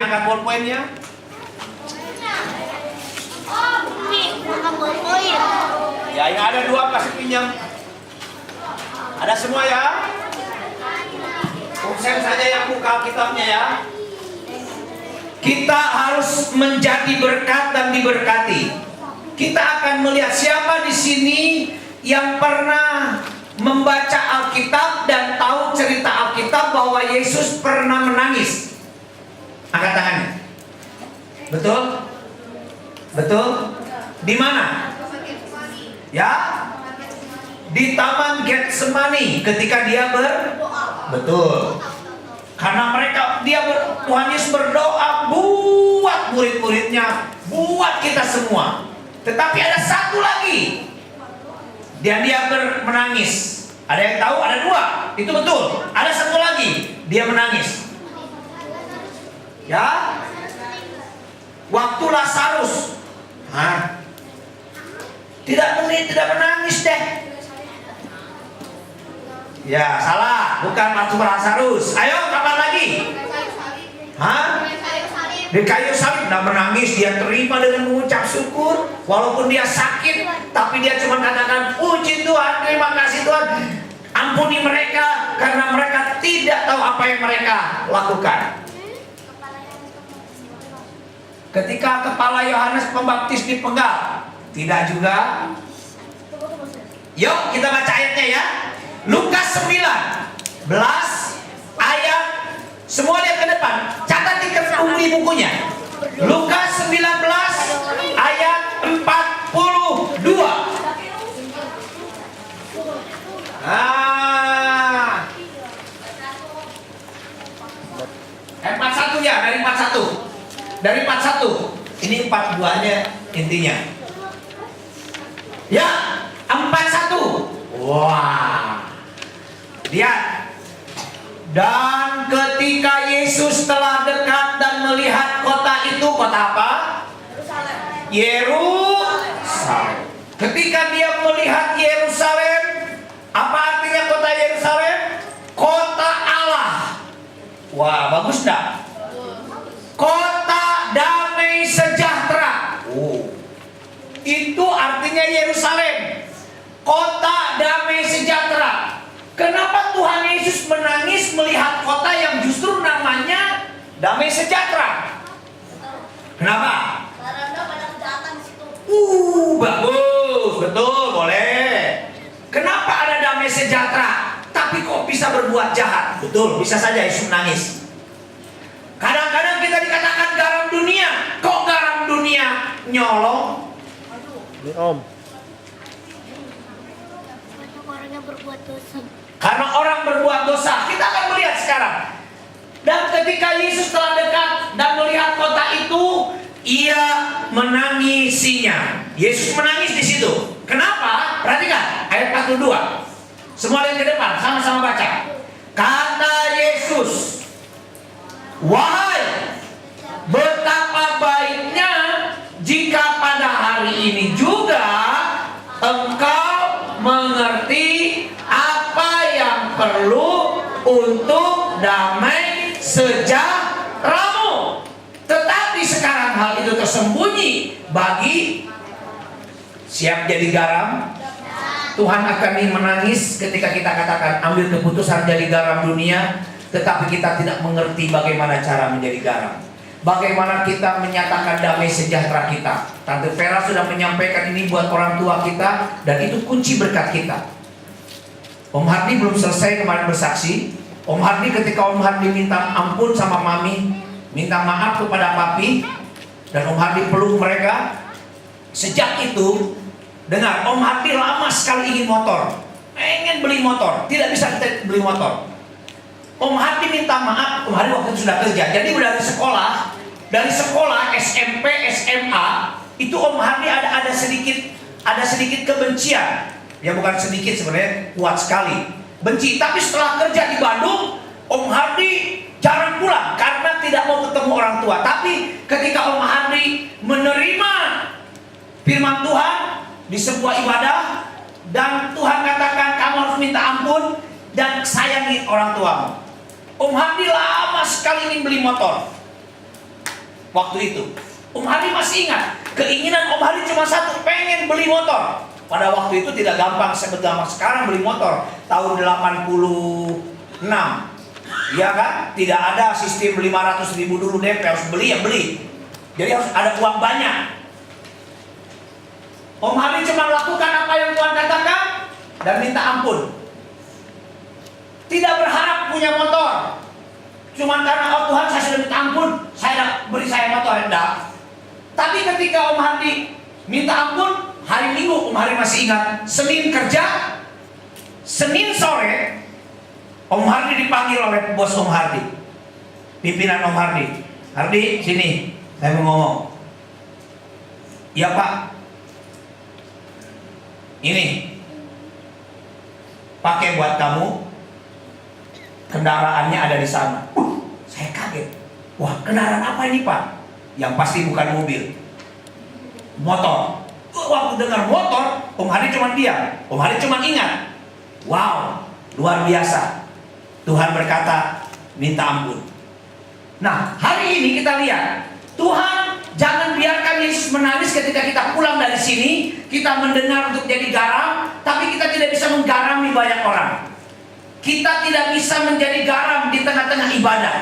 Angkat bolpoinnya. Ya, yang ada 2 kasih pinjam. Ada semua ya? Kusen saja yang buka kitabnya ya. Kita harus menjadi berkat dan diberkati. Kita akan melihat siapa di sini yang pernah membaca Alkitab dan tahu cerita Alkitab bahwa Yesus pernah menangis. Angkat tangannya. Betul? Betul? Di mana? Ya? Di Taman Getsemani ketika dia betul. Karena Tuhan Yesus berdoa buat murid-muridnya, buat kita semua. Tetapi ada satu lagi. Dan dia menangis. Ada yang tahu? Ada 2. Itu betul. Ada satu lagi. Dia menangis. Ya? Waktu Lazarus. Tidak menangis deh. Ya, salah. Bukan waktu Lazarus. Ayo, kapan lagi? Di kayu salib. Tidak menangis. Dia terima dengan mengucap syukur. Walaupun dia sakit, tapi dia cuma katakan, puji Tuhan, terima kasih Tuhan, ampuni mereka karena mereka tidak tahu apa yang mereka lakukan. Ketika kepala Yohanes Pembaptis dipenggal, tidak juga. Yuk kita baca ayatnya ya. Lukas 19 ayat, semua lihat ke depan, catat di bukunya. Lukas 19 ayat 42. Ah. 41 ya, dari 41. Dari 41. Ini 42-nya intinya. Ya, 41. Wah. Lihat. Dan ketika Yesus telah dekat dan melihat kota itu, kota apa? Yerusalem. Ketika dia melihat Yerusalem, apa artinya kota Yerusalem? Kota Allah. Wah, bagus enggak? Kota damai sejahtera. Itu artinya Yerusalem. Kota damai sejahtera. Kenapa Tuhan Yesus menangis melihat kota yang justru namanya damai sejahtera? Kenapa? Karena ada kejahatan di situ. Bagus, betul, boleh. Kenapa ada damai sejahtera, tapi kok bisa berbuat jahat? Betul, bisa saja Yesus menangis. Kadang-kadang kita dikatakan garam dunia. Kok garam dunia nyolong? Om. Orang yang berbuat dosa. Karena orang berbuat dosa. Kita akan melihat sekarang. Dan ketika Yesus telah dekat dan melihat kota itu, ia menangisinya. Yesus menangis di situ. Kenapa? Perhatikan ayat 42. Semua lihat ke depan, sama-sama baca. Kata Yesus, wahai, betapa baiknya jika pada hari ini juga engkau mengerti apa yang perlu untuk damai sejahteramu. Tetapi sekarang hal itu tersembunyi bagi siap jadi garam. Tuhan akan menangis ketika kita katakan ambil keputusan jadi garam dunia, tetapi kita tidak mengerti bagaimana cara menjadi garam. Bagaimana kita menyatakan damai sejahtera kita. Tante Vera sudah menyampaikan ini buat orang tua kita, dan itu kunci berkat kita. Om Hardi belum selesai kemarin bersaksi. Om Hardi ketika Om Hardi minta ampun sama mami, minta maaf kepada papi, dan Om Hardi peluk mereka. Sejak itu, dengar, Om Hardi lama sekali ingin motor, pengen beli motor, tidak bisa beli motor. Om Hardi minta maaf. Om Hardi waktu itu sudah kerja, jadi dari sekolah SMP, SMA itu Om Hardi ada sedikit kebencian. Ya bukan sedikit sebenarnya, kuat sekali benci. Tapi setelah kerja di Bandung, Om Hardi jarang pulang karena tidak mau ketemu orang tua. Tapi ketika Om Hardi menerima firman Tuhan di sebuah ibadah, dan Tuhan katakan kamu harus minta ampun dan sayangi orang tuamu, Om Hardi lama sekali ingin beli motor. waktu itu. Om Hardy masih ingat, keinginan Om Hardy cuma satu, pengen beli motor. Pada waktu itu tidak gampang segampang sekarang beli motor. Tahun 86, ya kan? Tidak ada sistem 500.000 dulu DP, harus beli ya beli. Jadi harus ada uang banyak. Om Hardy cuma lakukan apa yang Tuhan katakan dan minta ampun. Tidak berharap punya motor. Cuma karena oh Tuhan saya sudah minta ampun, beri saya motor. Enggak. Tapi ketika Om Hardy minta ampun, hari Minggu Om Hardy masih ingat, Senin kerja, Senin sore Om Hardy dipanggil oleh bos Om Hardy, pimpinan Om Hardy. Hardy sini, saya mau ngomong. Iya Pak. Ini pakai buat kamu. Kendaraannya ada di sana. Saya kaget. Wah, kendaraan apa ini Pak? Yang pasti bukan mobil, motor. Waktu dengar motor, Om Hardy cuma diam. Om Hardy cuma ingat, wow, luar biasa. Tuhan berkata, minta ampun. Nah, hari ini kita lihat, Tuhan jangan biarkan Yesus menangis ketika kita pulang dari sini. Kita mendengar untuk jadi garam, tapi kita tidak bisa menggarami banyak orang. Kita tidak bisa menjadi garam di tengah-tengah ibadah.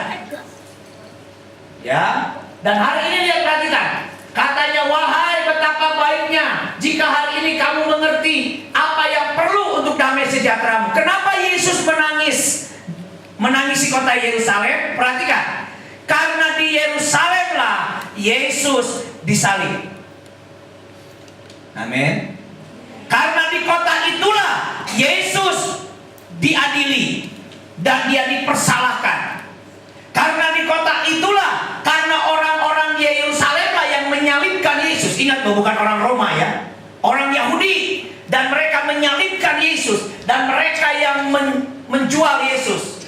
Ya, dan hari ini lihat, perhatikan. Katanya, wahai betapa baiknya jika hari ini kamu mengerti apa yang perlu untuk damai sejahteramu. Kenapa Yesus menangisi kota Yerusalem? Perhatikan. Karena di Yerusalemlah Yesus disalib. Amin. Karena di kota itulah Yesus diadili dan dia dipersalahkan. Karena di kota itulah, karena orang-orang Yerusalem lah yang menyalibkan Yesus. Ingat loh, bukan orang Roma ya, orang Yahudi. Dan mereka menyalibkan Yesus, dan mereka yang menjual Yesus.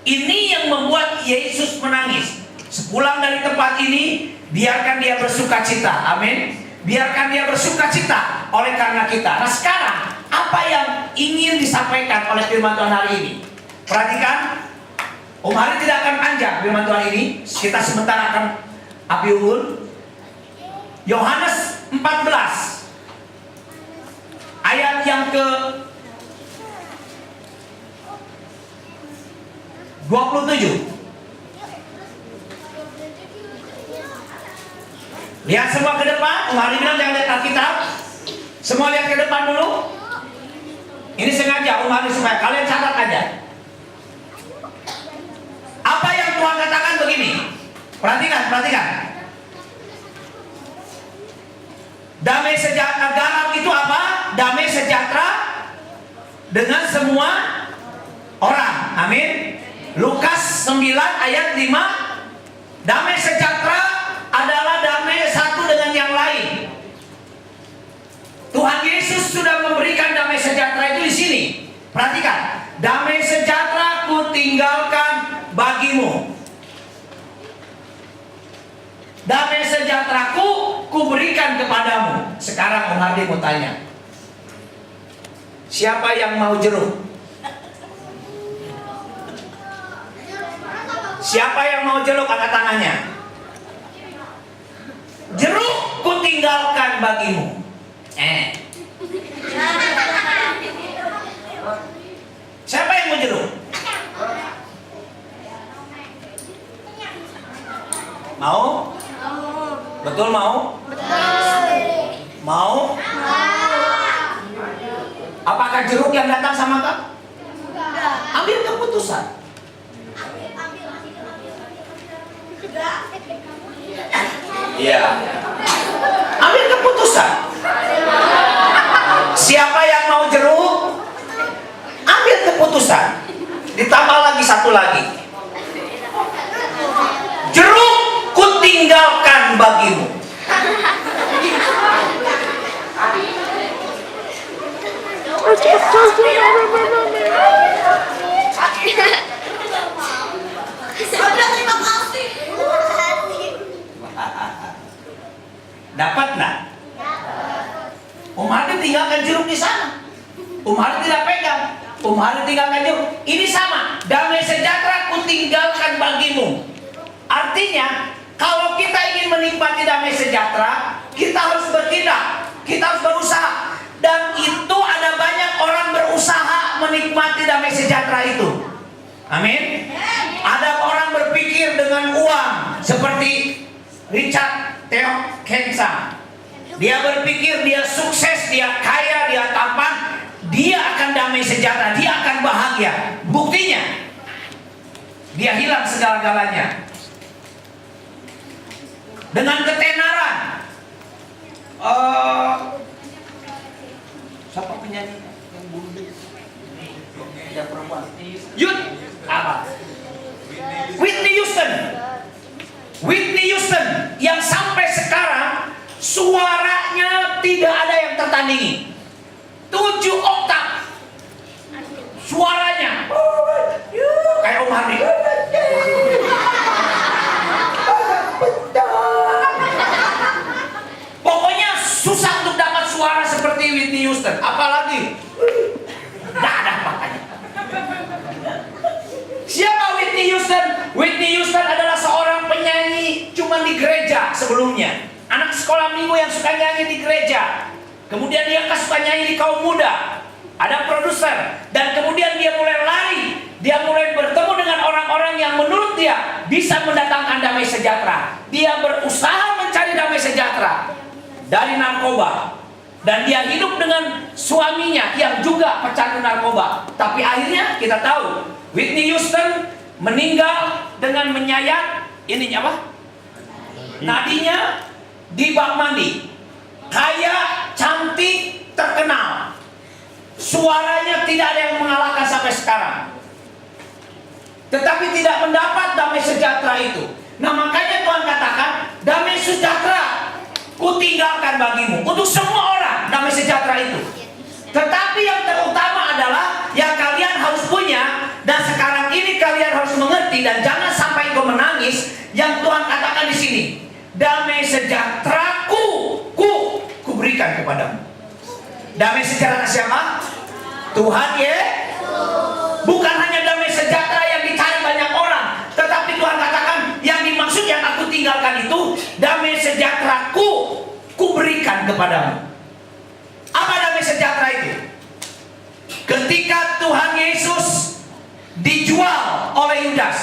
Ini yang membuat Yesus menangis. Sepulang dari tempat ini, biarkan dia bersuka cita. Amin. Biarkan dia bersuka cita oleh karena kita. Nah sekarang, apa yang ingin disampaikan oleh firman Tuhan hari ini? Perhatikan, Om Hardy tidak akan panjang firman Tuhan ini. Kita sebentar akan api unggun. Yohanes 14 ayat yang ke 27. Lihat semua ke depan. Om Hardy bilang jangan lihat Alkitab. Semua lihat ke depan dulu. Ini sengaja Om Hardy supaya kalian catat aja. Apa yang Tuhan katakan begini. Perhatikan. Damai sejahtera, garam itu apa? Damai sejahtera dengan semua orang. Amin. Lukas 9 ayat 5. Damai sejahtera adalah damai satu dengan yang lain. Tuhan Yesus sudah memberikan damai sejahtera itu di sini. Perhatikan, damai sejahtera ku tinggalkan bagimu. Damai sejahteraku ku berikan kepadamu. Sekarang Om Hardy mau tanya, siapa yang mau jeruk? Siapa yang mau jeruk? Angkat tangannya. Jeruk ku tinggalkan bagimu. Siapa yang mau jeruk? Mau? Betul mau? Mau? Apakah jeruk yang datang sama kamu? Ambil keputusan. Iya. Ambil keputusan. Siapa yang mau jeruk? Ambil keputusan. Ditambah lagi satu lagi. Jeruk ku tinggalkan bagimu. Dapat nggak? Om Hardy tinggalkan jeruk di sana. Om Hardy tidak pegang. Om Hardy tinggalkan jeruk. Ini sama. Damai sejahtera ku tinggalkan bagimu. Artinya, kalau kita ingin menikmati damai sejahtera, kita harus bertindak, kita harus berusaha. Dan itu ada banyak orang berusaha menikmati damai sejahtera itu. Amin. Ada orang berpikir dengan uang, seperti Richard Theo Kensa. Dia berpikir dia sukses, dia kaya, dia tampan, dia akan damai sejahtera, dia akan bahagia. Buktinya, dia hilang segala-galanya dengan ketenaran. Siapa penyanyi yang bulu? Yang perempuan. Apa? Whitney Houston. Whitney Houston yang sampai sekarang suaranya tidak ada yang tertandingi. 7 oktav suaranya kayak Om Hardi. Pokoknya susah untuk dapat suara seperti Whitney Houston. Apalagi tidak ada makanya. Siapa Whitney Houston? Whitney Houston adalah seorang penyanyi cuma di gereja sebelumnya. Anak sekolah minggu yang suka nyanyi di gereja. Kemudian dia suka nyanyi di kaum muda. Ada produser. Dan kemudian dia mulai lari. Dia mulai bertemu dengan orang-orang yang menurut dia bisa mendatangkan damai sejahtera. Dia berusaha mencari damai sejahtera dari narkoba. Dan dia hidup dengan suaminya yang juga pecandu narkoba. Tapi akhirnya kita tahu Whitney Houston meninggal dengan menyayat apa? Nadinya di bak mandi. Kaya, cantik, terkenal. Suaranya tidak ada yang mengalahkan sampai sekarang. Tetapi tidak mendapat damai sejahtera itu. Nah makanya Tuhan katakan, damai sejahtera kutinggalkan bagimu. Untuk semua orang damai sejahtera itu. Tetapi yang terutama adalah yang kalian harus punya. Dan sekarang ini kalian harus mengerti. Dan jangan sampai kau menangis. Yang Tuhan katakan di sini, damai sejahteraku kuberikan kepadamu. Damai sejahtera siapa? Tuhan Bukan hanya damai sejahtera yang dicari banyak orang, tetapi Tuhan katakan yang dimaksud yang aku tinggalkan itu damai sejahteraku kuberikan kepadamu. Apa damai sejahtera itu? Ketika Tuhan Yesus dijual oleh Yudas.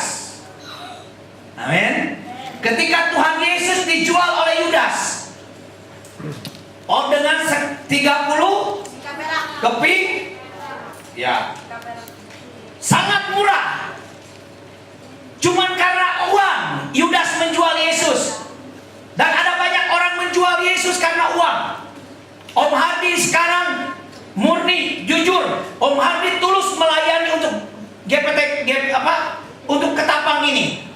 Amin. Ketika Tuhan Yesus dijual oleh Yudas, dengan 30 keping, ya, sangat murah. Cuman karena uang Yudas menjual Yesus. Dan ada banyak orang menjual Yesus karena uang. Om Hardi sekarang murni, jujur. Om Hardi tulus melayani untuk untuk Ketapang ini.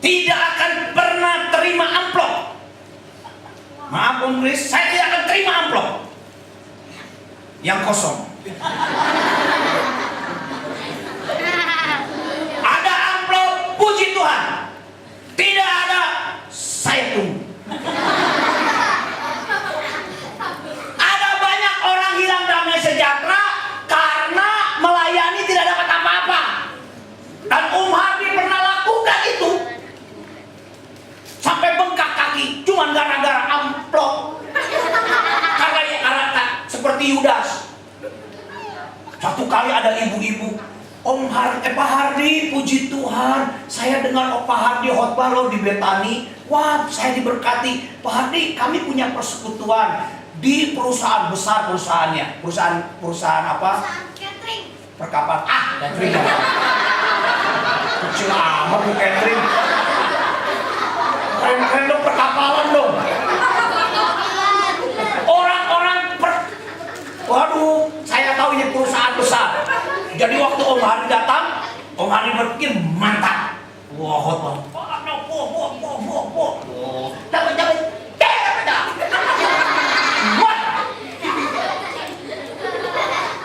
Tidak akan pernah terima amplop. Maaf Om Kris, saya tidak akan terima amplop yang kosong. Ada amplop, puji Tuhan. Tidak ada, saya tunggu. Ada banyak orang hilang damai sejahtera karena melayani tidak dapat apa-apa. Dan Om Hardi pernah lakukan itu. Sampai bengkak kaki, cuma gara-gara amplop. Karena seperti Yudas. Satu kali ada ibu-ibu, Pak Hardi, puji Tuhan, saya dengar Pak Hardi khotbah loh di Betani. Wah, saya diberkati. Pak Hardi, kami punya persekutuan di perusahaan besar perusahaannya. Perusahaan apa? Catering. Perkapalan. Catering. Kecil amat bu catering. Keren-keren dong, perkapalan dong. Waduh, saya tahu ini perusahaan besar. Jadi waktu Om Hardi datang, Om Hardi berpikir mantap. Wah, hot. Dapat.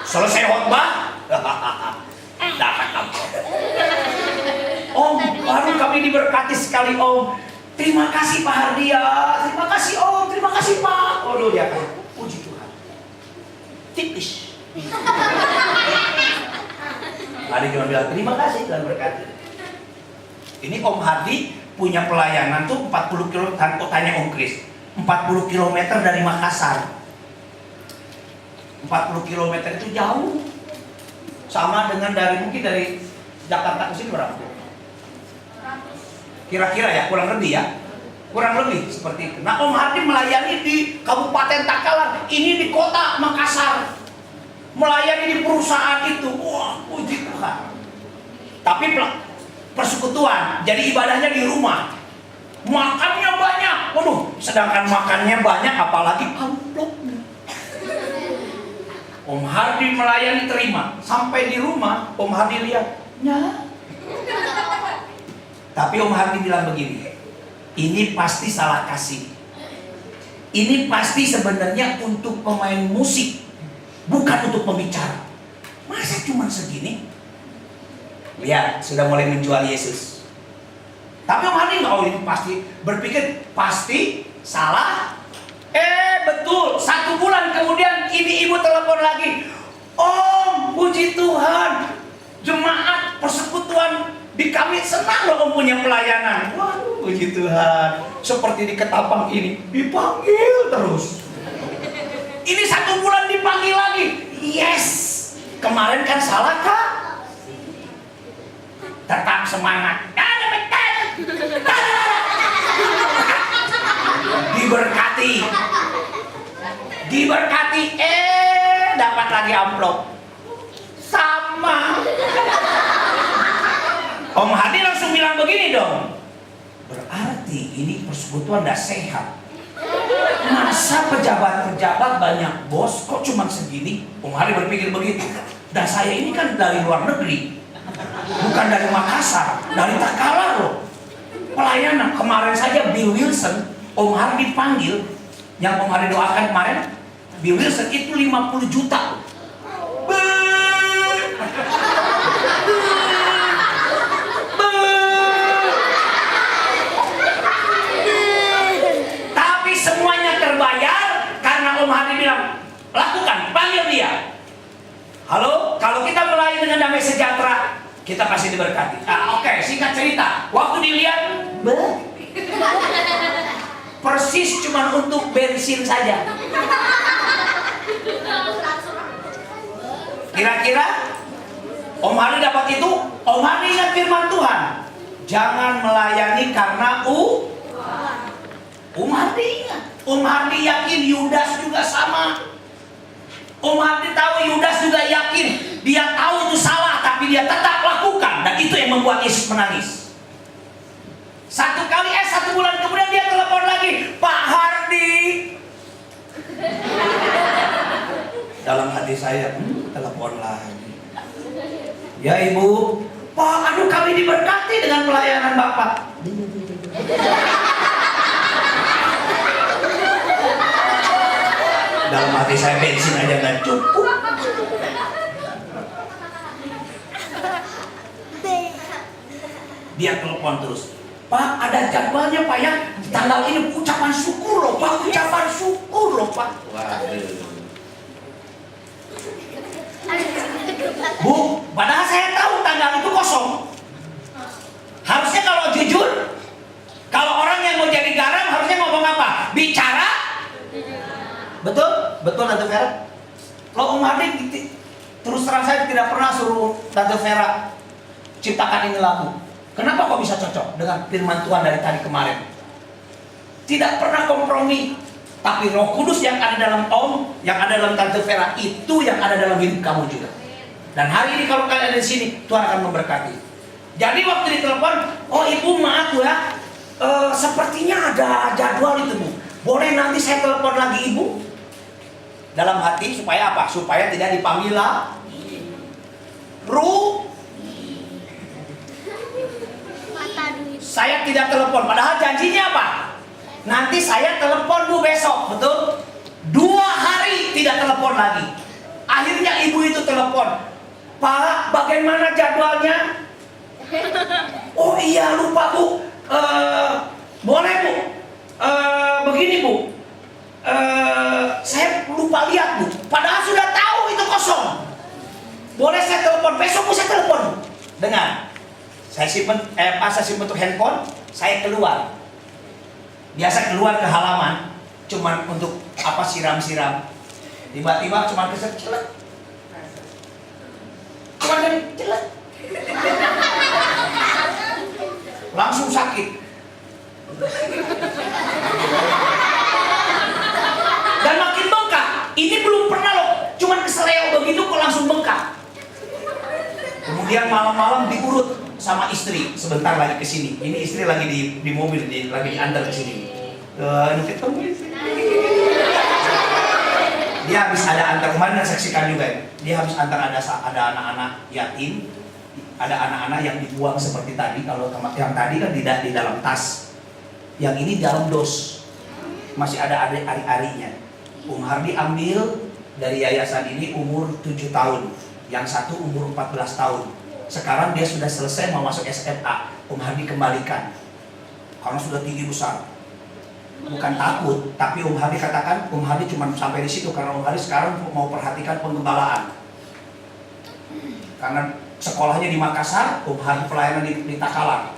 Selesai khotbah, dapat amplop. Om, baru kami diberkati sekali Om. Terima kasih Pak Hardi ya. Terima kasih Om, terima kasih Pak. Waduh, dia kan puji Tuhan. Tipis. Ada cuma bilang terima kasih Tuhan berkati. Ini Om Hardi punya pelayanan tuh 40 km, tanya Om Kris, 40 km dari Makassar. 40 km itu jauh. Sama dengan mungkin dari Jakarta ke sini berapa? Kira-kira ya, kurang lebih ya. Kurang lebih seperti itu. Nah, Om Hardi melayani di Kabupaten Takalar, ini di kota Makassar. Melayani di perusahaan itu. Wah, puji Tuhan. Tapi persekutuan, jadi ibadahnya di rumah. Makannya banyak. Waduh, sedangkan makannya banyak apalagi amplopnya. Om Hardi melayani terima. Sampai di rumah, Om Hardi lihat, ya. Tapi Om Hardi bilang begini, ini pasti salah kasih. Ini pasti sebenarnya untuk pemain musik, bukan untuk pembicara. Masa cuma segini? Lihat, sudah mulai menjual Yesus. Tapi Om Hardi nggak, ini pasti berpikir pasti salah. Betul. 1 bulan kemudian ini ibu telepon lagi. Om, puji Tuhan, jemaat persekutuan di kami senang loh Om punya pelayanan. Waduh, puji Tuhan. Seperti di Ketapang ini dipanggil terus. Ini 1 bulan dipanggil lagi. Yes. Kemarin kan salah Kak. Tetap semangat. Ada betul. Diberkati. Dapat lagi amplop. Sama. Om Hardi langsung bilang begini dong. Berarti ini persekutuan tidak sehat. Masa pejabat-pejabat banyak bos kok cuma segini? Om Hardi berpikir begitu. Dan saya ini kan dari luar negeri, bukan dari Makassar, dari Takalar loh. Pelayanan kemarin saja Bill Wilson, Om Hardi panggil, yang Om Hardi doakan kemarin, Bill Wilson itu 50 juta. Tapi semuanya terbayar karena Om Hardi bilang, lakukan, panggil dia. Halo, kalau kita melayani dengan damai sejahtera, kita pasti diberkati. Oke, singkat cerita, waktu dilihat, persis cuma untuk bensin saja. Kira-kira Om Hardi dapat itu. Om Hardi ingat firman Tuhan, jangan melayani karena Om Hardi ingat. Om Hardi yakin Yudas juga sama. Om Hardi tahu Yudas juga yakin. Dia tahu itu salah, tapi dia tetap lakukan. Dan itu yang membuat Yesus menangis. 1 bulan kemudian dia telepon lagi, Pak Hardi. Dalam hati saya, telepon lagi. Ya Ibu, Pak, aduh kami diberkati dengan pelayanan Bapak. Dalam hati saya bensin aja nggak cukup. Dia telepon terus, Pak, ada jadwalnya Pak ya, tanggal ini ucapan syukur loh Pak, ucapan syukur loh Pak. Waduh. Bu, padahal saya tahu tanggal itu kosong. Harusnya kalau jujur, kalau orang yang mau jadi garam harusnya ngomong apa? Bicara. Betul? Betul Tante Vera? Kalau Om Hardi, terus terang saya tidak pernah suruh Tante Vera ciptakan ini lagu. Kenapa kok bisa cocok dengan firman Tuhan dari tadi kemarin? Tidak pernah kompromi. Tapi Roh Kudus yang ada dalam Om, yang ada dalam Tante Vera, itu yang ada dalam hidup kamu juga. Dan hari ini kalau kalian ada di sini, Tuhan akan memberkati. Jadi waktu ditelepon, oh Ibu maaf ya, sepertinya ada jadwal itu Bu. Boleh nanti saya telepon lagi Ibu? Dalam hati supaya apa? Supaya tidak dipanggil lah. Saya tidak telepon, padahal janjinya apa? Nanti saya telepon Bu besok, betul? 2 hari tidak telepon lagi. Akhirnya ibu itu telepon, Pak, bagaimana jadwalnya? Oh iya lupa Bu. Boleh Bu? Begini Bu. Saya lupa lihat Bu. Padahal sudah tahu itu kosong. Boleh saya telepon besok Bu, saya telepon. Dengar. Saya simpen tuh handphone, saya keluar. Biasa keluar ke halaman, cuman untuk apa siram-siram. Tiba-tiba cuman keset celek. Cuman dari celek. Langsung sakit. Dan makin bengkak. Ini belum pernah loh, cuman keseleo begitu kok langsung bengkak. Kemudian malam-malam diurut sama istri, sebentar lagi ke sini. Ini istri lagi di mobil, lagi diantar ke sini. Ketemu istri. Dia habis ada antar, kemarin saksikan juga ya. Dia habis antar ada anak-anak yatim, ada anak-anak yang dibuang seperti tadi. Kalau yang tadi kan di dalam tas, yang ini dalam dos, masih ada ari-arinya. Hardi ambil dari yayasan ini umur 7 tahun, yang satu umur 14 tahun. Sekarang dia sudah selesai mau masuk SMA. Hardi kembalikan karena sudah tinggi besar. Bukan takut, tapi Hardi katakan Hardi cuma sampai di situ karena Hardi sekarang mau perhatikan pengembalaan. Karena sekolahnya di Makassar, Hardi pelayanan di Takalar.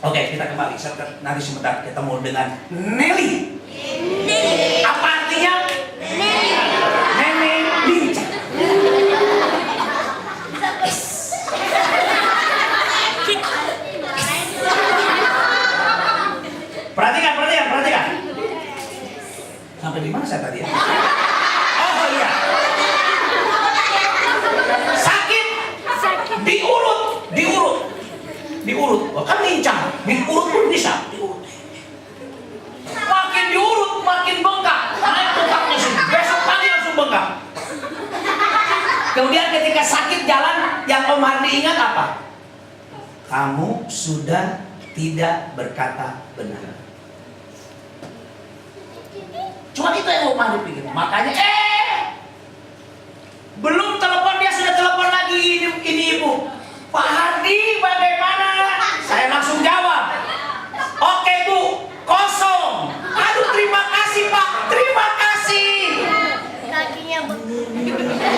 Oke, kita kembali. Nanti sebentar ketemu dengan Nelly. Apa artinya? Nenek lincah. Perhatikan. Sampai di mana saya tadi ya? Oh iya. Sakit. Diurut. Oh, kan lincah. Diurut pun bisa. Makin diurut, makin bengkak. Naik bengkaknya sih. Besok pagi langsung bengkak. Kemudian ketika sakit jalan, yang Hardi ingat apa? Kamu sudah tidak berkata benar. Cuma itu yang Hardi pikir. Makanya belum telepon dia sudah telepon lagi ini ibu. Pak Hardi bagaimana? Saya langsung jawab. Oke Bu, kosong. Aduh terima kasih Pak, terima kasih. Kakinya bengkak.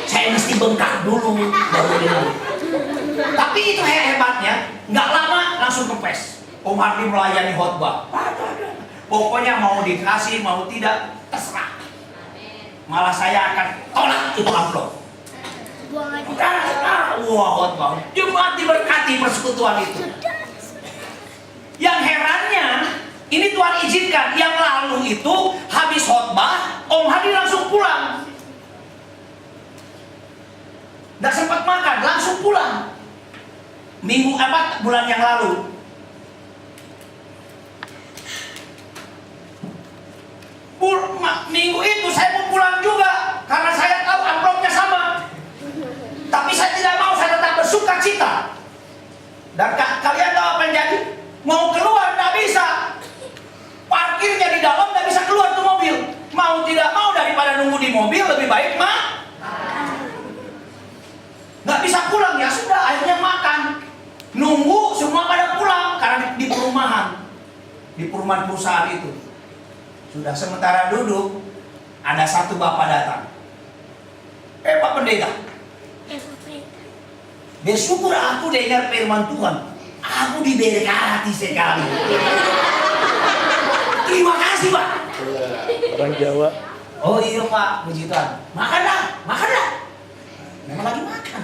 Saya mesti bengkak dulu baru bilang. Tapi itu hebatnya, nggak lama langsung kempes. Hardi melayani khotbah. Pokoknya mau dikasih mau tidak terserah. Malah saya akan tolak itu amplop. Buang aja. Wah, khotbah. Jemaat diberkati persekutuan itu. Yang herannya, ini Tuhan izinkan. Yang lalu itu habis khotbah, Hardi langsung pulang. Nggak sempat makan, langsung pulang. Bulan yang lalu. Minggu itu saya mau pulang juga karena saya tahu amplopnya sama. Tapi saya tidak mau, saya tetap bersuka cita. Dan kalian tahu apa yang jadi? Mau keluar tidak bisa. Parkirnya di dalam tidak bisa keluar tuh mobil. Mau tidak mau daripada nunggu di mobil lebih baik nggak bisa pulang, ya sudah akhirnya makan. Nunggu semua pada pulang karena di perumahan perusahaan itu. Sudah sementara duduk, ada satu bapak datang. Pak Pendeta, bersyukur aku dengar firman Tuhan. Aku diberkati sekali. Terima kasih Pak. Orang Jawa. Oh iya Pak, puji Tuhan. Makanlah. Memang lagi makan.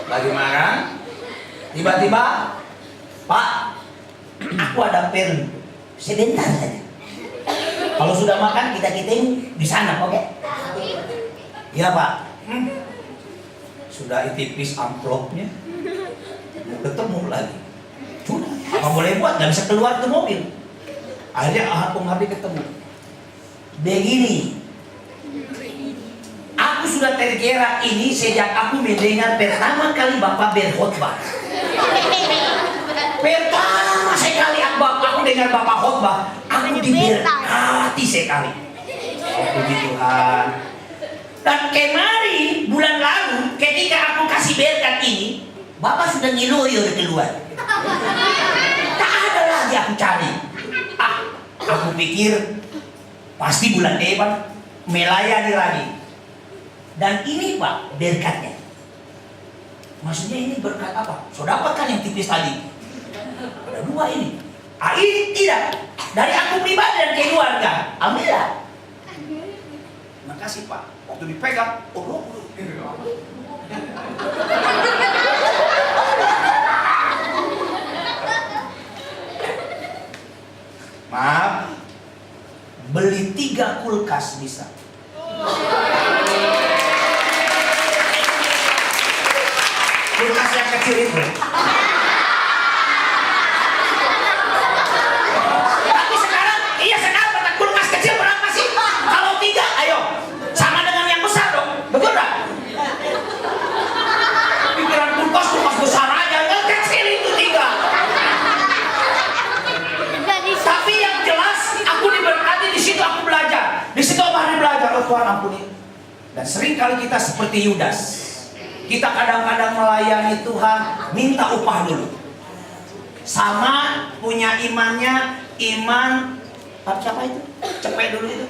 Lagi makan. Tiba-tiba, Pak, aku ada pen. Sebentar saja. Kalau sudah makan kita di sana, oke? Iya Pak. Sudah tipis amplopnya. Mau ketemu lagi. Sudah. Apa boleh buat? Gak bisa keluar ke mobil. Akhirnya Hardi ketemu. Begini. Aku sudah tergerak ini sejak aku mendengar pertama kali Bapak berkhotbah. Pertama sekali aku dengar Bapak khotbah, aku diberkati sekali. Oh puji Tuhan. Dan kemarin bulan lalu ketika aku kasih berkat ini, Bapak sudah ngiloyor keluar. Tak ada lagi aku cari. Aku pikir pasti bulan depan melayani lagi. Dan ini Pak berkatnya. Maksudnya ini berkat apa? So dapatkan yang tipis tadi. Ada 2 ini. Ini tidak. Dari aku pribadi dan keluarga. Ambillah. Makasih Pak. Waktu dipegang, maaf, beli 3 kulkas bisa. Kulkas yang kecil itu. Tapi sekarang, sekarang kulkas kecil berapa sih? Kalau 3, ayo, sama dengan yang besar dong, betul nggak? Pikiran kulkas besar aja, yang kecil itu 3. Tapi yang jelas, aku diberkati di situ, aku belajar. Di situ aku belajar, oh Tuhan ampuni. Dan sering kali kita seperti Yudas. Kita kadang-kadang melayani Tuhan, minta upah dulu. Sama punya imannya, iman siapa itu? Cepet dulu itu.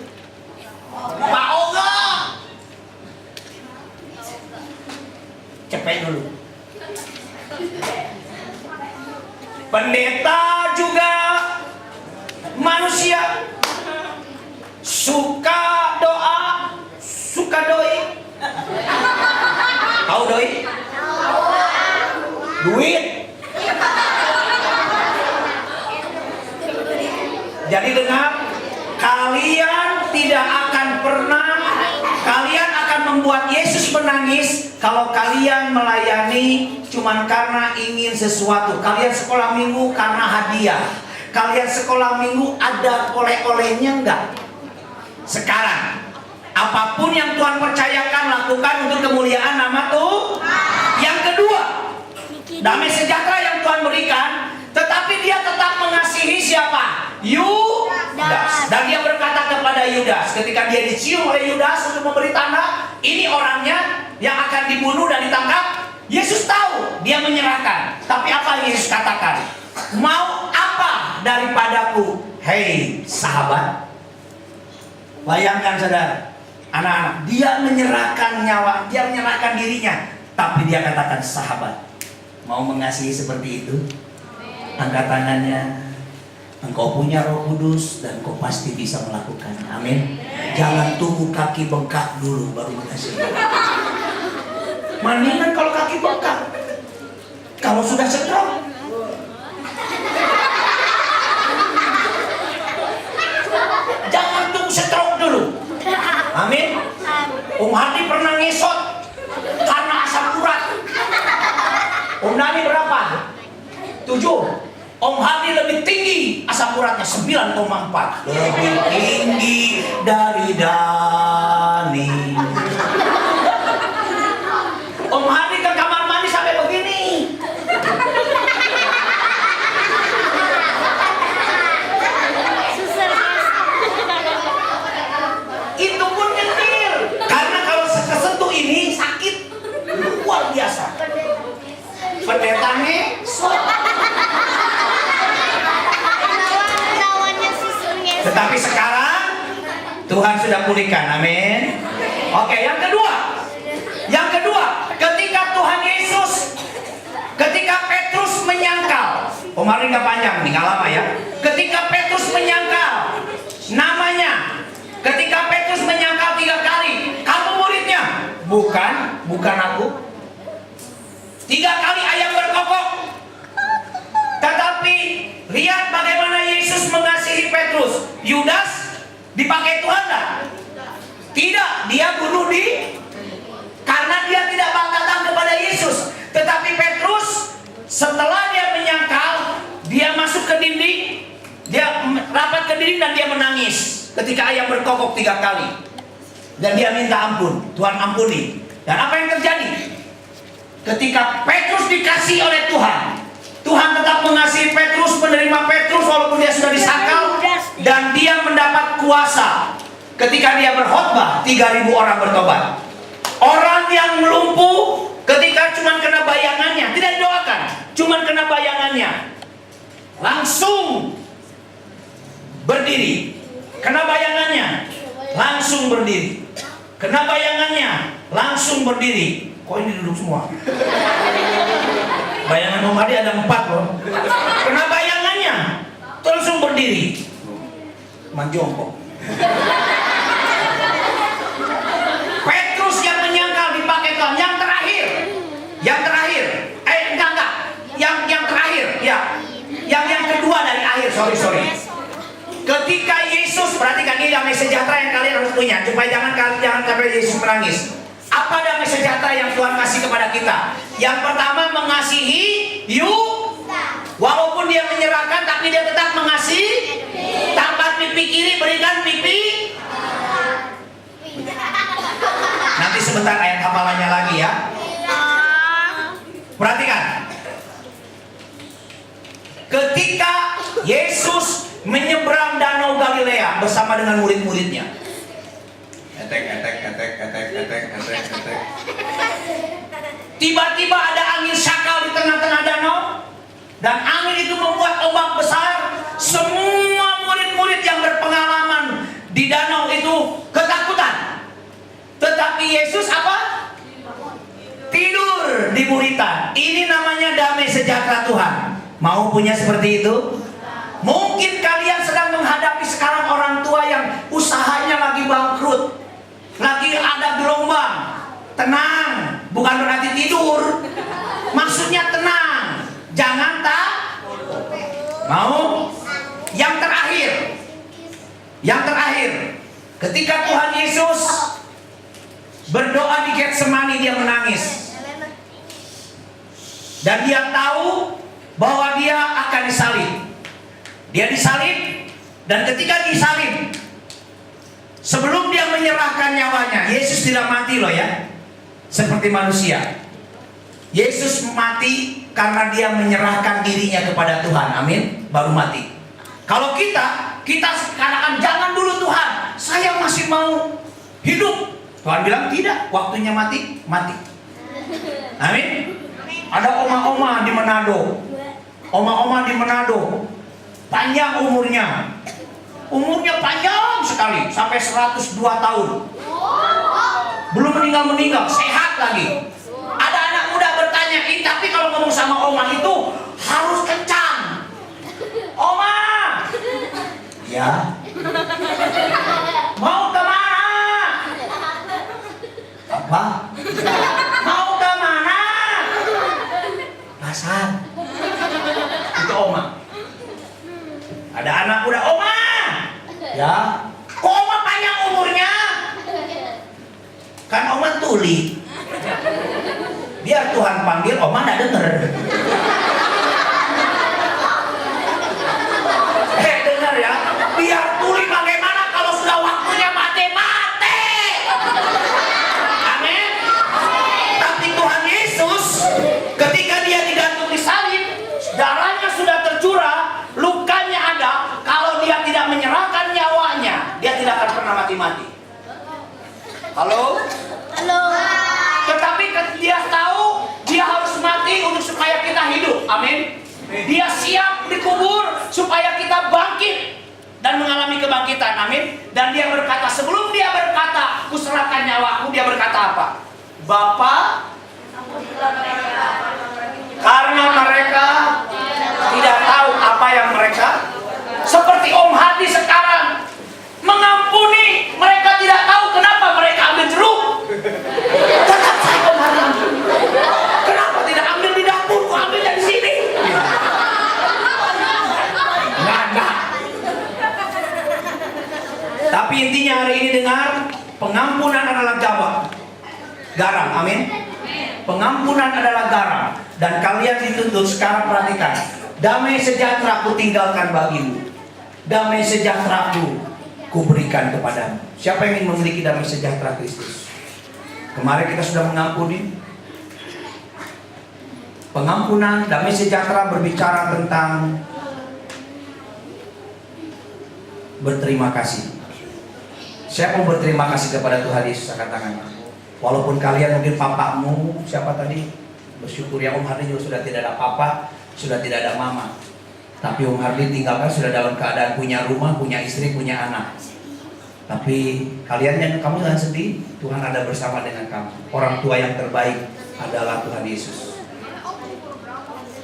Pak Oga. Cepet dulu. Pendeta juga manusia, suka doa, suka doi. Tahu doi? Duit. Jadi dengar, kalian tidak akan pernah, kalian akan membuat Yesus menangis kalau kalian melayani cuman karena ingin sesuatu. Kalian sekolah minggu karena hadiah. Kalian sekolah minggu ada oleh-olehnya enggak? Sekarang, apapun yang Tuhan percayakan, lakukan untuk kemuliaan nama Tuhan. Yang kedua, damai sejahtera yang Tuhan berikan, tetapi dia tetap mengasihi siapa? Yudas. Dan dia berkata kepada Yudas, ketika dia dicium oleh Yudas untuk memberi tanda, ini orangnya yang akan dibunuh dan ditangkap. Yesus tahu, dia menyerahkan. Tapi apa yang Yesus katakan? Mau apa daripadaku, hei sahabat? Bayangkan saudara, anak-anak, dia menyerahkan nyawa, dia menyerahkan dirinya, tapi dia katakan, sahabat, mau mengasihi seperti itu? Angkat tangannya. Engkau punya Roh Kudus dan kau pasti bisa melakukannya. Amin. Jangan tunggu kaki bengkak dulu baru mengasihi. Mendingan kalau kaki bengkak, kalau sudah stroke. Jangan tunggu stroke dulu. Amin. Om Hadi pernah ngesot karena asam urat. Om Nani berapa? 7. Om Hadi lebih tinggi asam uratnya 9,4. Lebih tinggi dari Dani. Om Hadi ke kamar mandi sampai begini. Itu pun kecil. Karena kalau kesentuh ini sakit luar biasa. Pendetanya tetapi sekarang Tuhan sudah pulihkan, amin. Oke, yang kedua, ketika Tuhan Yesus, ketika Petrus menyangkal, kemarin nggak panjang nih, nggak lama ya. Ketika Petrus menyangkal, namanya, ketika Petrus menyangkal 3 kali, kamu muridnya? Bukan aku. 3 kali ayam berkokok. Tetapi lihat bagaimana Yesus mengasihi Petrus. Yudas dipakai Tuhan tak? Tidak, dia bunuh karena dia tidak datang kepada Yesus. Tetapi Petrus setelah dia menyangkal, dia masuk ke dinding, dia rapat ke dinding dan dia menangis ketika ayam berkokok 3 kali. Dan dia minta ampun, Tuhan ampuni. Dan apa yang terjadi? Ketika Petrus dikasih oleh Tuhan, Tuhan tetap mengasihi Petrus, menerima Petrus walaupun dia sudah disangkal, dan dia mendapat kuasa. Ketika dia berkhotbah, 3.000 orang bertobat. Orang yang lumpuh ketika cuma kena bayangannya, tidak didoakan, cuma kena bayangannya, langsung berdiri. Kena bayangannya, langsung berdiri. Kena bayangannya, langsung berdiri. Kok ini duduk semua? Bayangan Om Hadi ada 4 loh. Kena bayangannya, langsung berdiri, menjongkok. Petrus yang menyangkal dipakai Tuhan. Yang terakhir, enggak, yang terakhir, ya, yang kedua dari akhir, sorry. Ketika Yesus, perhatikan ini damai sejahtera yang kalian harus punya, supaya jangan sampai Yesus menangis. Apa damai sejahtera yang Tuhan kasih kepada kita? Yang pertama, mengasihi you. Walaupun dia menyerahkan, tapi dia tetap mengasihi. Tanpa pipi kiri, berikan pipi. Nanti sebentar ayat hafalannya lagi ya. Perhatikan. Ketika Yesus menyeberang danau Galilea bersama dengan murid-muridnya. Etek. Tiba-tiba ada angin sakal di tengah-tengah danau. Dan angin itu membuat ombak besar. Semua murid-murid yang berpengalaman di danau itu ketakutan. Tetapi Yesus apa? Tidur di buritan. Ini namanya damai sejahtera Tuhan. Mau punya seperti itu? Mungkin kalian sedang menghadapi sekarang orang tua yang usahanya lagi bangkrut, lagi ada gelombang. Tenang, bukan berarti tidur. Maksudnya tenang, jangan tak. Mau? Yang terakhir, ketika Tuhan Yesus berdoa di Getsemani, dia menangis. Dan dia tahu bahwa dia akan disalib. Dia disalib, dan ketika disalib, sebelum dia menyerahkan nyawanya, Yesus tidak mati loh ya, seperti manusia. Yesus mati karena dia menyerahkan dirinya kepada Tuhan, amin, baru mati. Kalau kita katakan jangan dulu Tuhan, saya masih mau hidup. Tuhan bilang tidak, waktunya mati. Amin. Ada oma-oma di Manado. Oma-oma di Manado panjang umurnya. Umurnya panjang sekali, sampai 102 tahun. Belum meninggal, sehat lagi. Ada anak muda bertanya, tapi kalau ngomong sama oma itu harus kencang. Oma, ya, mau kemana? Apa? Mau kemana? Pasar. Itu oma. Ada anak muda, oma, ya, kok oma panjang umurnya? Kan oma tuli. Biar Tuhan panggil, oma nggak denger. Dengar ya, biar tuli bagaimana kalau sudah waktunya mati. Amin. Tapi Tuhan Yesus, ketika dia digantung di salib, darahnya sudah tercurah, lukanya ada. Kalau dia tidak menyerahkan nyawanya, dia tidak akan pernah mati. Halo? Tetapi dia tahu dia harus mati untuk supaya kita hidup. Amin. Dia siap dikubur supaya kita bangkit dan mengalami kebangkitan. Amin. Dan dia berkata, sebelum dia berkata, kuserahkan nyawaku, dia berkata apa? Bapa, karena mereka tidak tahu apa yang mereka, seperti Om Hadi sekarang, mengampuni, mereka tidak tahu kenapa mereka ambil jeruk. Tetap saya Om Hadi ambil. Kenapa tidak ambil di dapur, kok ambilnya di sini? Nggak. Tapi intinya hari ini dengar, pengampunan adalah garam, amin. Pengampunan adalah garam. Dan kalian dituntut sekarang, perhatikan, damai sejahtera ku tinggalkan bagimu, damai sejahtera ku berikan kepadamu. Siapa yang ingin memiliki damai sejahtera Kristus? Kemarin kita sudah mengampuni. Pengampunan, damai sejahtera berbicara tentang berterima kasih. Siapa mau berterima kasih kepada Tuhan Yesus? Angkat tangannya. Walaupun kalian mungkin papamu, siapa tadi? Bersyukur ya, Om Hardi juga sudah tidak ada papa, sudah tidak ada mama. Tapi Om Hardi tinggalkan sudah dalam keadaan punya rumah, punya istri, punya anak. Tapi kalian yang kamu jangan sedih, Tuhan ada bersama dengan kamu. Orang tua yang terbaik adalah Tuhan Yesus.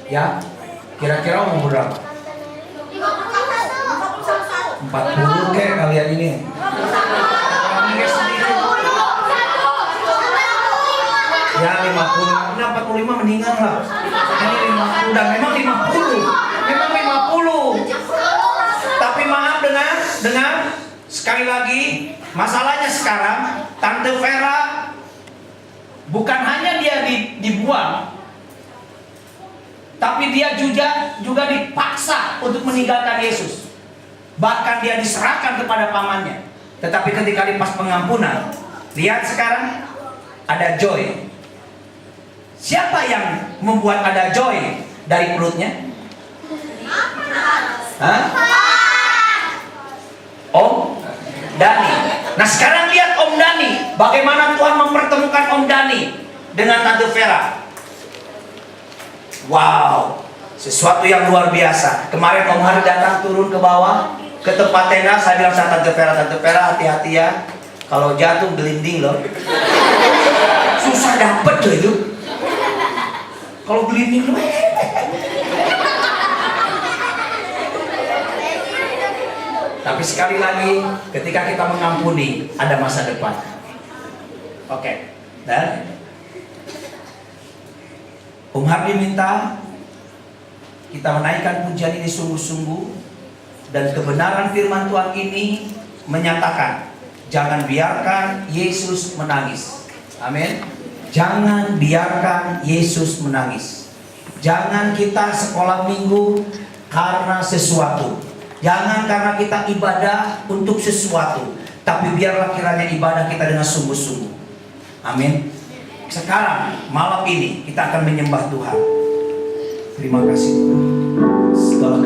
Ya, kira-kira umur berapa? 40 kayak kalian ini. Kalian sendiri. Ya 50, nah 45 meninggal lah. Ini 50, dan memang 50. Memang 50. Tapi maaf dengan sekali lagi, masalahnya sekarang Tante Vera bukan hanya dia dibuang, tapi dia juga dipaksa untuk meninggalkan Yesus. Bahkan dia diserahkan kepada pamannya. Tetapi ketika di pas pengampunan, lihat sekarang ada joy. Siapa yang membuat ada joy dari perutnya? Hah? Om Dani. Nah sekarang lihat Om Dani, bagaimana Tuhan mempertemukan Om Dani dengan Tante Vera. Wow, sesuatu yang luar biasa. Kemarin Om Hari datang turun ke bawah ke tempat tenda, saya bilang sama Tante Vera hati-hati ya, kalau jatuh gelinding loh. Susah dapet loh itu. Kalau gelinding loh. Tapi sekali lagi, ketika kita mengampuni, ada masa depan. Oke. Dan Om Hardi minta kita menaikkan pujian ini sungguh-sungguh, dan kebenaran firman Tuhan ini menyatakan, jangan biarkan Yesus menangis. Amin. Jangan biarkan Yesus menangis. Jangan kita sekolah minggu karena sesuatu. Jangan karena kita ibadah untuk sesuatu, tapi biarlah kiranya ibadah kita dengan sungguh-sungguh. Amin. Sekarang malam ini kita akan menyembah Tuhan. Terima kasih Tuhan. Segala